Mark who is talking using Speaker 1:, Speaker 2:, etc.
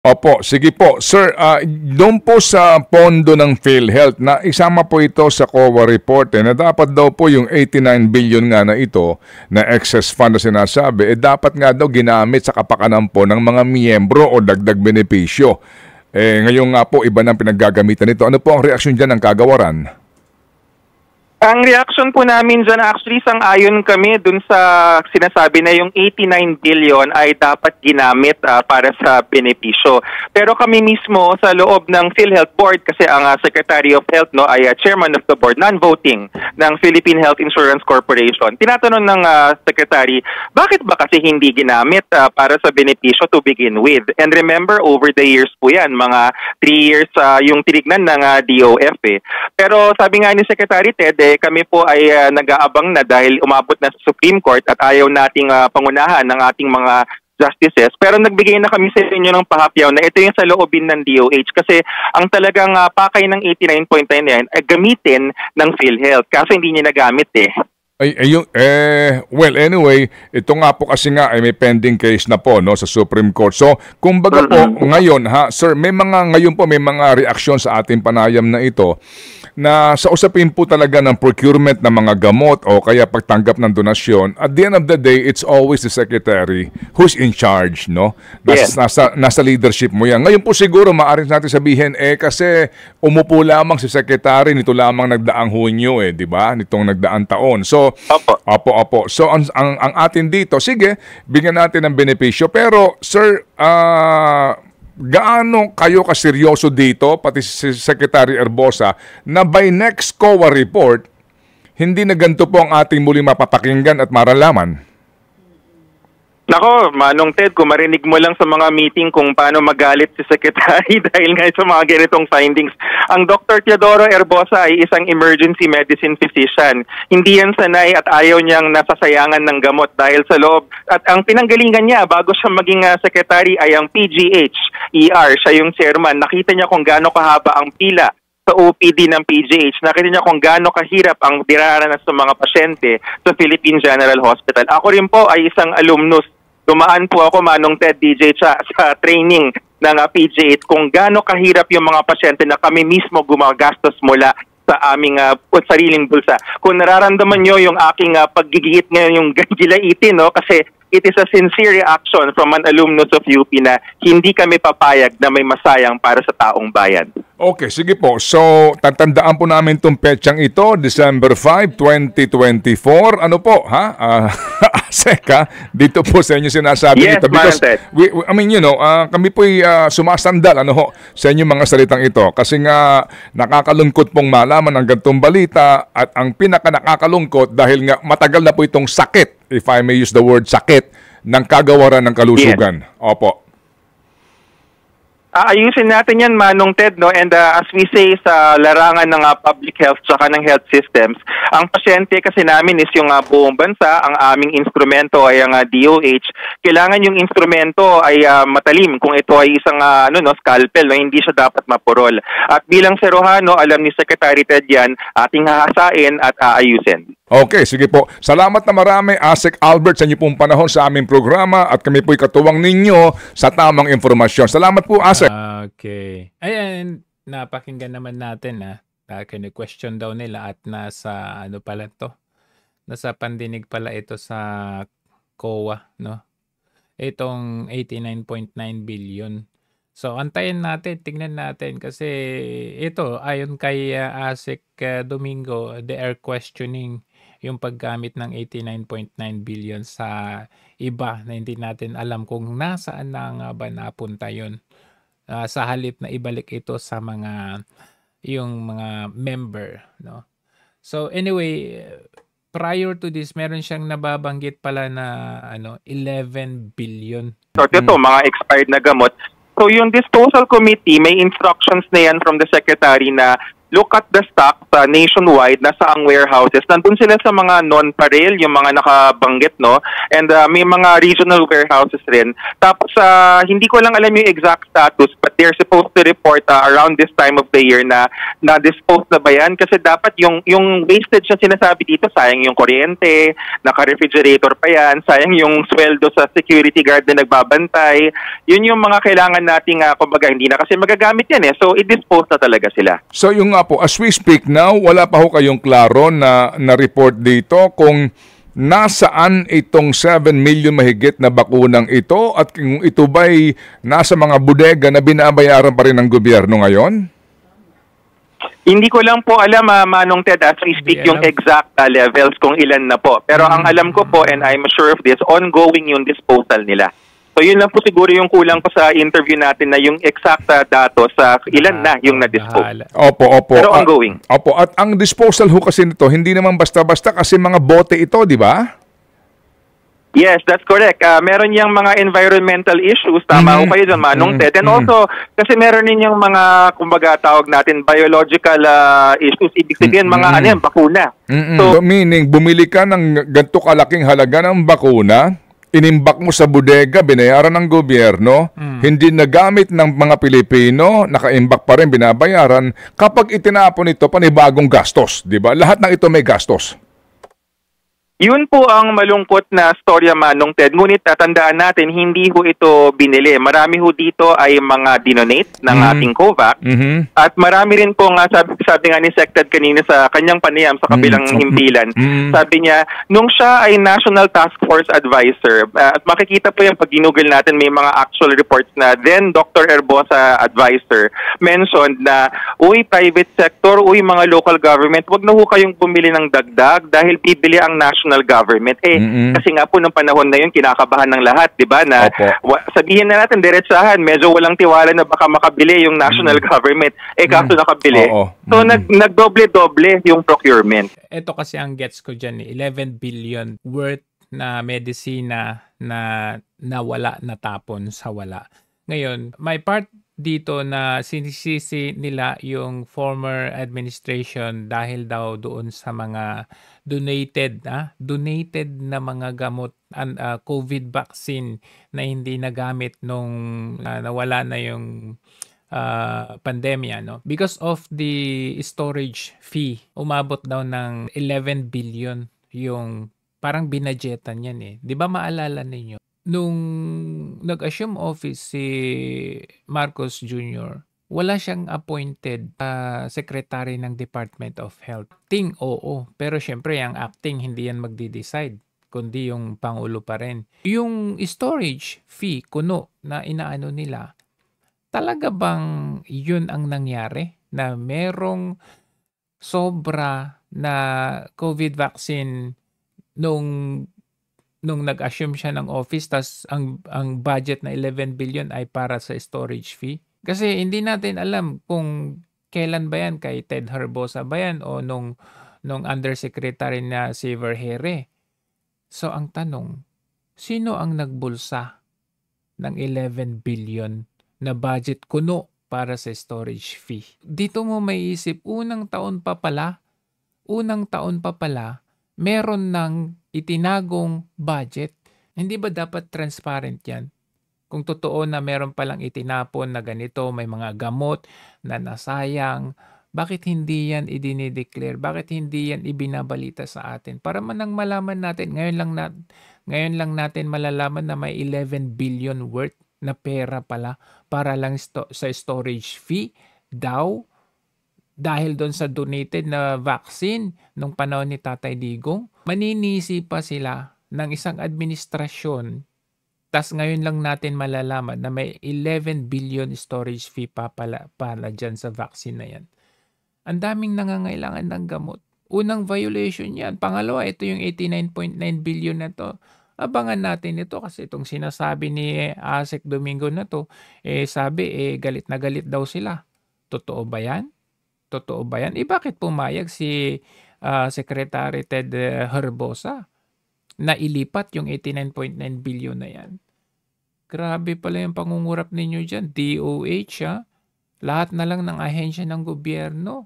Speaker 1: Opo, sige po. Sir, doon po sa pondo ng PhilHealth na isama po ito sa COA report na dapat daw po yung 89 billion nga na ito na excess fund na sinasabi, dapat nga daw ginamit sa kapakanan po ng mga miyembro o dagdag benepisyo. Ngayon nga po, iba nang pinaggagamitan nito. Ano po ang reaksyon dyan ng kagawaran?
Speaker 2: Ang reaction po namin dyan, actually, sang-ayon kami dun sa sinasabi na yung 89 billion ay dapat ginamit para sa benepisyo. Pero kami mismo sa loob ng PhilHealth Board, kasi ang Secretary of Health ay Chairman of the Board, non-voting ng Philippine Health Insurance Corporation, tinatanong ng Secretary, bakit ba kasi hindi ginamit para sa benepisyo to begin with? And remember, over the years po yan, mga 3 years yung tinignan ng DOF. Pero sabi nga ni Secretary Ted, kami po ay nag-aabang na dahil umabot na sa Supreme Court at ayaw nating pangunahan ng ating mga justices. Pero nagbigay na kami sa inyo ng pahapyaw na ito yung sa loobin ng DOH kasi ang talagang pakay ng 89.9 yan ay gamitin ng PhilHealth kaso hindi niya nagamit
Speaker 1: Well, anyway, ito nga po kasi nga ay may pending case na po no sa Supreme Court. So, kumbaga po ngayon sir, ngayon po may mga reaksyon sa ating panayam na ito na sa usapin po talaga ng procurement ng mga gamot o kaya pagtanggap ng donasyon. At the end of the day, it's always the secretary who's in charge, no? Nasa leadership mo yan. Ngayon po siguro maaari natin sabihin kasi umupo lamang si secretary nito lamang nagdaang Hunyo di ba? Nitong nagdaang taon. So Opo. So ang atin dito, sige, bigyan natin ng benepisyo. Pero sir, gaano kayo kaseryoso dito, pati si Secretary Erbosa, na by next COA report, hindi na ganito po ang ating muling mapapakinggan at maralaman?
Speaker 2: Nako, Manong Ted, kung marinig mo lang sa mga meeting kung paano magalit si Secretary dahil nga sa mga ganitong findings. Ang Dr. Teodoro Erbosa ay isang emergency medicine physician. Hindi yan sanay at ayaw niyang nasasayangan ng gamot dahil sa loob. At ang pinanggalingan niya bago siya maging secretary ay ang PGH-ER. Siya yung chairman. Nakita niya kung gaano kahaba ang pila sa OPD ng PGH. Nakita niya kung gaano kahirap ang dinaranas ng mga pasyente sa Philippine General Hospital. Ako rin po ay isang alumnus. Dumaan po ako, Manong Ted, DJ, sa training ng PGH kung gaano kahirap yung mga pasyente na kami mismo gumagastos mula sa aming sariling bulsa. Kung nararamdaman nyo yung aking paggigit ngayon, yung gilaitin, no? Kasi it is a sincere reaction from an alumnus of UP na hindi kami papayag na may masayang para sa taong bayan.
Speaker 1: Okay, sige po. So, tatandaan po namin itong petsang ito, December 5, 2024. Ano po, Asek, dito po sa inyo sinasabi
Speaker 2: yes,
Speaker 1: ito. Because, kami po'y sumasandal sa inyong mga salitang ito. Kasi nga, nakakalungkot pong malaman ang gantong balita at ang pinaka nakakalungkot dahil nga matagal na po itong sakit, if I may use the word sakit, ng kagawaran ng kalusugan. Yes. Opo.
Speaker 2: Ayusin natin yan, Manong Ted, no? And as we say sa larangan ng public health tsaka ng health systems, ang pasyente kasi namin is yung buong bansa, ang aming instrumento ay ang DOH. Kailangan yung instrumento ay matalim kung ito ay isang scalpel, no? Hindi siya dapat mapurol. At bilang Serohano, alam ni Secretary Ted yan, ating hahasain at aayusin.
Speaker 1: Okay, sige po. Salamat na marami, Asek Albert, sa inyo pong panahon sa aming programa at kami po'y katuwang ninyo sa tamang informasyon. Salamat po, Asek.
Speaker 3: Okay. Ayan, napakinggan naman natin kini-question daw nila at nasa pala to? Nasa pandinig pala ito sa COA, no? Itong 89.9 billion. So, antayin natin, tingnan natin kasi ito, ayon kay Asek Domingo, they are questioning yung paggamit ng 89.9 billion sa iba na hindi natin alam kung nasaan na nga ba napunta yun. Sa halip na ibalik ito sa yung mga member, no? So anyway, prior to this, meron siyang nababanggit pala na 11 billion.
Speaker 2: So ito, mga expired na gamot. So yung disposal committee, may instructions na yan from the secretary na look at the stock nationwide, nasa ang warehouses. Nandun sila sa mga non-parel, yung mga nakabanggit, no? And may mga regional warehouses rin. Tapos, hindi ko lang alam yung exact status, but they're supposed to report around this time of the year na na-dispose na ba yan? Kasi dapat yung wastage na sinasabi dito, sayang yung kuryente, naka-refrigerator pa yan, sayang yung sweldo sa security guard na nagbabantay. Yun yung mga kailangan nating, kumbaga, hindi na kasi magagamit yan eh. So, i-dispose na talaga sila.
Speaker 1: So yung nga po, as we speak now, wala pa ho kayong klaro na report dito kung nasaan itong 7 million mahigit na bakunang ito at kung ito ba'y nasa mga bodega na binabayaran pa rin ng gobyerno ngayon?
Speaker 2: Hindi ko lang po alam, Manong Ted, as we speak, yung exact levels kung ilan na po. Pero ang alam ko po, and I'm sure of this, ongoing yung disposal nila. So yun lang po siguro yung kulang pa sa interview natin na yung exact datos sa ilan na yung na-dispose.
Speaker 1: Opo.
Speaker 2: Pero ongoing.
Speaker 1: Opo, at ang disposal ho kasi nito, hindi naman basta-basta kasi mga bote ito, di ba?
Speaker 2: Yes, that's correct. Meron yung mga environmental issues, tama ko kayo dyan, Manong Ted. And also, kasi meron din yung mga, kumbaga tawag natin, biological issues. Ibig sabihin, mga bakuna.
Speaker 1: So, meaning, bumili ka ng ganito kalaking halaga ng bakuna, inimbak mo sa bodega, binayaran ng gobyerno, hindi nagamit ng mga Pilipino, nakaimbak pa rin, binabayaran. Kapag itinapon ito, panibagong gastos, di ba? Lahat ng ito may gastos.
Speaker 2: Yun po ang malungkot na storya, Manong Ted. Ngunit tandaan natin, hindi ho ito binili. Marami ho dito ay mga dinonate ng ating COVAX. At marami rin po nga, sabi nga ni Sected kanina sa kanyang panayam sa kabilang himpilan, sabi niya, nung siya ay National Task Force Advisor, at makikita po yung pag ginugol natin, may mga actual reports na then Dr. Herbosa Advisor mentioned na, uy, private sector, uy, mga local government, wag na ho kayong bumili ng dagdag dahil bibili ang national government. Kasi nga po ng panahon na yun, kinakabahan ng lahat, di ba? Na sabihin na natin, diretsahan, medyo walang tiwala na baka makabili yung national government. Kaso nakabili. So, nagdoble-doble yung procurement.
Speaker 3: Ito kasi ang gets ko dyan, 11 billion worth na medisina na nawala, natapon sa wala. Ngayon, may part dito na sinisisi nila yung former administration dahil daw doon sa mga donated na mga gamot, COVID vaccine na hindi nagamit nung nawala na yung pandemya, no? Because of the storage fee, umabot daw ng 11 billion yung parang binadgetan yan eh. 'Di ba maalala ninyo? Nung nag-assume office si Marcos Jr., wala siyang appointed secretary ng Department of Health. Acting, oo. Pero syempre, ang acting, hindi yan magdi-decide, kundi yung Pangulo pa rin. Yung storage fee, kuno, na inaano nila, talaga bang yun ang nangyari? Na merong sobra na COVID vaccine nung nag-assume siya ng office, tas ang budget na 11 billion ay para sa storage fee. Kasi hindi natin alam kung kailan ba yan, kay Ted Herbosa ba yan o nung undersecretary na si Vergeire. So ang tanong, sino ang nagbulsa ng 11 billion na budget kuno para sa storage fee? Dito mo may isip, unang taon pa pala, meron ng itinagong budget. Hindi ba dapat transparent yan? Kung totoo na meron palang itinapon na ganito, may mga gamot na nasayang, bakit hindi yan idinideclare? Bakit hindi yan ibinabalita sa atin? Para manang malaman natin, ngayon lang natin malalaman na may 11 billion worth na pera pala para lang sa storage fee daw, dahil doon sa donated na vaccine nung panahon ni Tatay Digong. Maninisi pa sila ng isang administrasyon, tas ngayon lang natin malalaman na may 11 billion storage fee pa pala dyan sa vaccine na yan. Ang daming nangangailangan ng gamot. Unang violation yan. Pangalawa, ito yung 89.9 billion na to. Abangan natin ito kasi itong sinasabi ni Asek Domingo na to, sabi, galit na galit daw sila. Totoo ba yan? Bakit pumayag si Secretary Ted Herbosa na ilipat yung 89.9 billion na yan? Grabe pala yung pangungurap ninyo dyan. DOH, lahat na lang ng ahensya ng gobyerno.